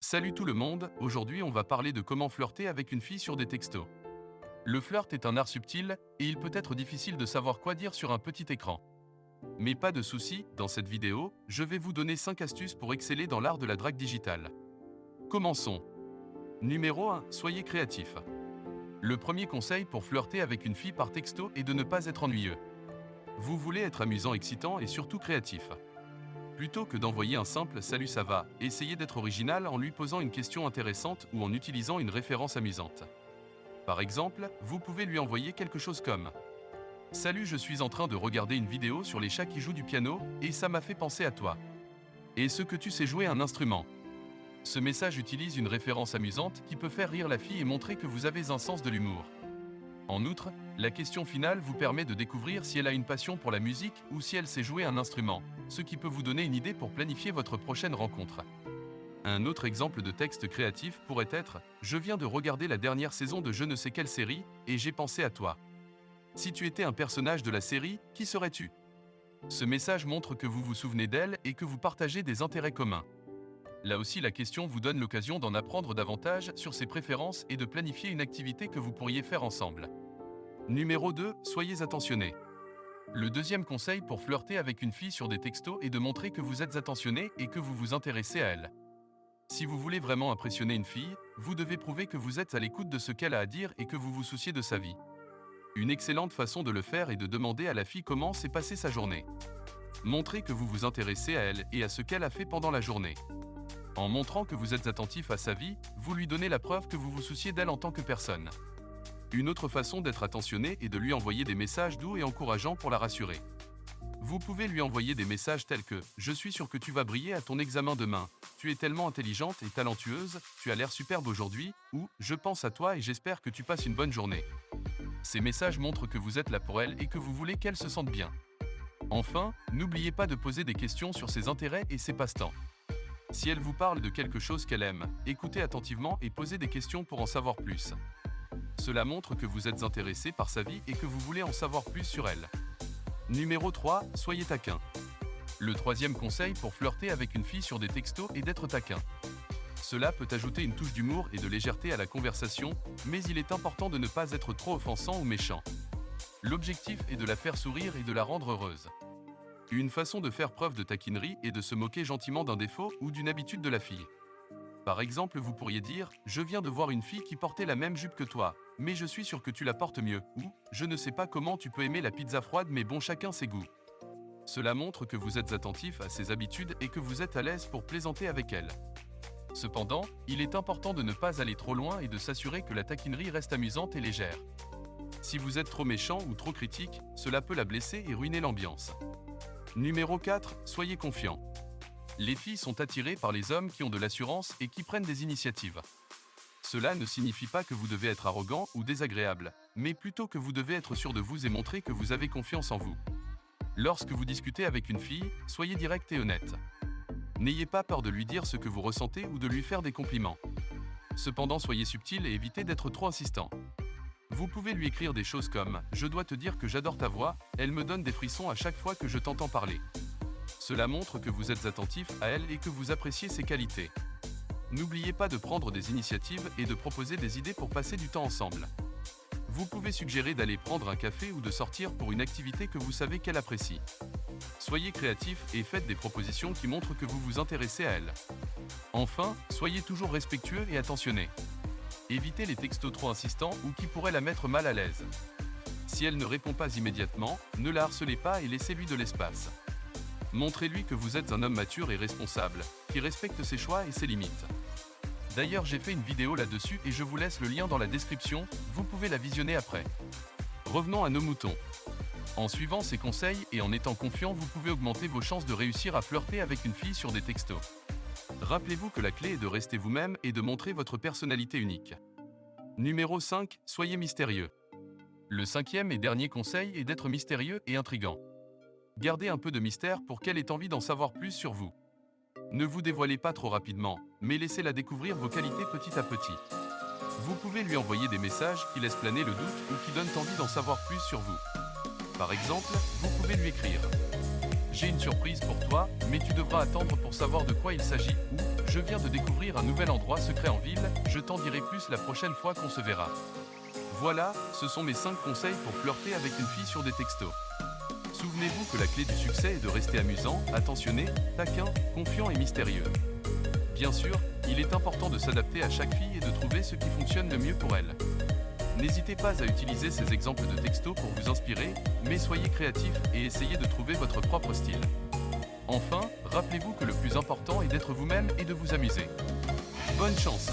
Salut tout le monde, aujourd'hui on va parler de comment flirter avec une fille sur des textos. Le flirt est un art subtil, et il peut être difficile de savoir quoi dire sur un petit écran. Mais pas de souci, dans cette vidéo, je vais vous donner 5 astuces pour exceller dans l'art de la drague digitale. Commençons. Numéro 1, soyez créatif. Le premier conseil pour flirter avec une fille par texto est de ne pas être ennuyeux. Vous voulez être amusant, excitant et surtout créatif. Plutôt que d'envoyer un simple « Salut ça va », essayez d'être original en lui posant une question intéressante ou en utilisant une référence amusante. Par exemple, vous pouvez lui envoyer quelque chose comme « Salut, je suis en train de regarder une vidéo sur les chats qui jouent du piano et ça m'a fait penser à toi. Est-ce que tu sais jouer un instrument ?» Ce message utilise une référence amusante qui peut faire rire la fille et montrer que vous avez un sens de l'humour. En outre, la question finale vous permet de découvrir si elle a une passion pour la musique ou si elle sait jouer un instrument, ce qui peut vous donner une idée pour planifier votre prochaine rencontre. Un autre exemple de texte créatif pourrait être « Je viens de regarder la dernière saison de je ne sais quelle série, et j'ai pensé à toi. Si tu étais un personnage de la série, qui serais-tu » Ce message montre que vous vous souvenez d'elle et que vous partagez des intérêts communs. Là aussi, la question vous donne l'occasion d'en apprendre davantage sur ses préférences et de planifier une activité que vous pourriez faire ensemble. Numéro 2, soyez attentionné. Le deuxième conseil pour flirter avec une fille sur des textos est de montrer que vous êtes attentionné et que vous vous intéressez à elle. Si vous voulez vraiment impressionner une fille, vous devez prouver que vous êtes à l'écoute de ce qu'elle a à dire et que vous vous souciez de sa vie. Une excellente façon de le faire est de demander à la fille comment s'est passée sa journée. Montrez que vous vous intéressez à elle et à ce qu'elle a fait pendant la journée. En montrant que vous êtes attentif à sa vie, vous lui donnez la preuve que vous vous souciez d'elle en tant que personne. Une autre façon d'être attentionné est de lui envoyer des messages doux et encourageants pour la rassurer. Vous pouvez lui envoyer des messages tels que « Je suis sûr que tu vas briller à ton examen demain. Tu es tellement intelligente et talentueuse, tu as l'air superbe aujourd'hui » ou « Je pense à toi et j'espère que tu passes une bonne journée ». Ces messages montrent que vous êtes là pour elle et que vous voulez qu'elle se sente bien. Enfin, n'oubliez pas de poser des questions sur ses intérêts et ses passe-temps. Si elle vous parle de quelque chose qu'elle aime, écoutez attentivement et posez des questions pour en savoir plus. Cela montre que vous êtes intéressé par sa vie et que vous voulez en savoir plus sur elle. Numéro 3, soyez taquin. Le troisième conseil pour flirter avec une fille sur des textos est d'être taquin. Cela peut ajouter une touche d'humour et de légèreté à la conversation, mais il est important de ne pas être trop offensant ou méchant. L'objectif est de la faire sourire et de la rendre heureuse. Une façon de faire preuve de taquinerie est de se moquer gentiment d'un défaut ou d'une habitude de la fille. Par exemple, vous pourriez dire « Je viens de voir une fille qui portait la même jupe que toi, mais je suis sûr que tu la portes mieux » ou « Je ne sais pas comment tu peux aimer la pizza froide mais bon, chacun ses goûts ». Cela montre que vous êtes attentif à ses habitudes et que vous êtes à l'aise pour plaisanter avec elle. Cependant, il est important de ne pas aller trop loin et de s'assurer que la taquinerie reste amusante et légère. Si vous êtes trop méchant ou trop critique, cela peut la blesser et ruiner l'ambiance. Numéro 4, soyez confiant. Les filles sont attirées par les hommes qui ont de l'assurance et qui prennent des initiatives. Cela ne signifie pas que vous devez être arrogant ou désagréable, mais plutôt que vous devez être sûr de vous et montrer que vous avez confiance en vous. Lorsque vous discutez avec une fille, soyez direct et honnête. N'ayez pas peur de lui dire ce que vous ressentez ou de lui faire des compliments. Cependant, soyez subtil et évitez d'être trop insistant. Vous pouvez lui écrire des choses comme « Je dois te dire que j'adore ta voix, elle me donne des frissons à chaque fois que je t'entends parler ». Cela montre que vous êtes attentif à elle et que vous appréciez ses qualités. N'oubliez pas de prendre des initiatives et de proposer des idées pour passer du temps ensemble. Vous pouvez suggérer d'aller prendre un café ou de sortir pour une activité que vous savez qu'elle apprécie. Soyez créatif et faites des propositions qui montrent que vous vous intéressez à elle. Enfin, soyez toujours respectueux et attentionné. Évitez les textos trop insistants ou qui pourraient la mettre mal à l'aise. Si elle ne répond pas immédiatement, ne la harcelez pas et laissez-lui de l'espace. Montrez-lui que vous êtes un homme mature et responsable, qui respecte ses choix et ses limites. D'ailleurs, j'ai fait une vidéo là-dessus et je vous laisse le lien dans la description, vous pouvez la visionner après. Revenons à nos moutons. En suivant ces conseils et en étant confiant, vous pouvez augmenter vos chances de réussir à flirter avec une fille sur des textos. Rappelez-vous que la clé est de rester vous-même et de montrer votre personnalité unique. Numéro 5, soyez mystérieux. Le cinquième et dernier conseil est d'être mystérieux et intriguant. Gardez un peu de mystère pour qu'elle ait envie d'en savoir plus sur vous. Ne vous dévoilez pas trop rapidement, mais laissez-la découvrir vos qualités petit à petit. Vous pouvez lui envoyer des messages qui laissent planer le doute ou qui donnent envie d'en savoir plus sur vous. Par exemple, vous pouvez lui écrire « J'ai une surprise pour toi, mais tu devras attendre pour savoir de quoi il s'agit » ou « Je viens de découvrir un nouvel endroit secret en ville, je t'en dirai plus la prochaine fois qu'on se verra. Voilà, ce sont mes 5 conseils pour flirter avec une fille sur des textos. Souvenez-vous que la clé du succès est de rester amusant, attentionné, taquin, confiant et mystérieux. Bien sûr, il est important de s'adapter à chaque fille et de trouver ce qui fonctionne le mieux pour elle. N'hésitez pas à utiliser ces exemples de textos pour vous inspirer, mais soyez créatif et essayez de trouver votre propre style. Enfin, rappelez-vous que le plus important est d'être vous-même et de vous amuser. Bonne chance!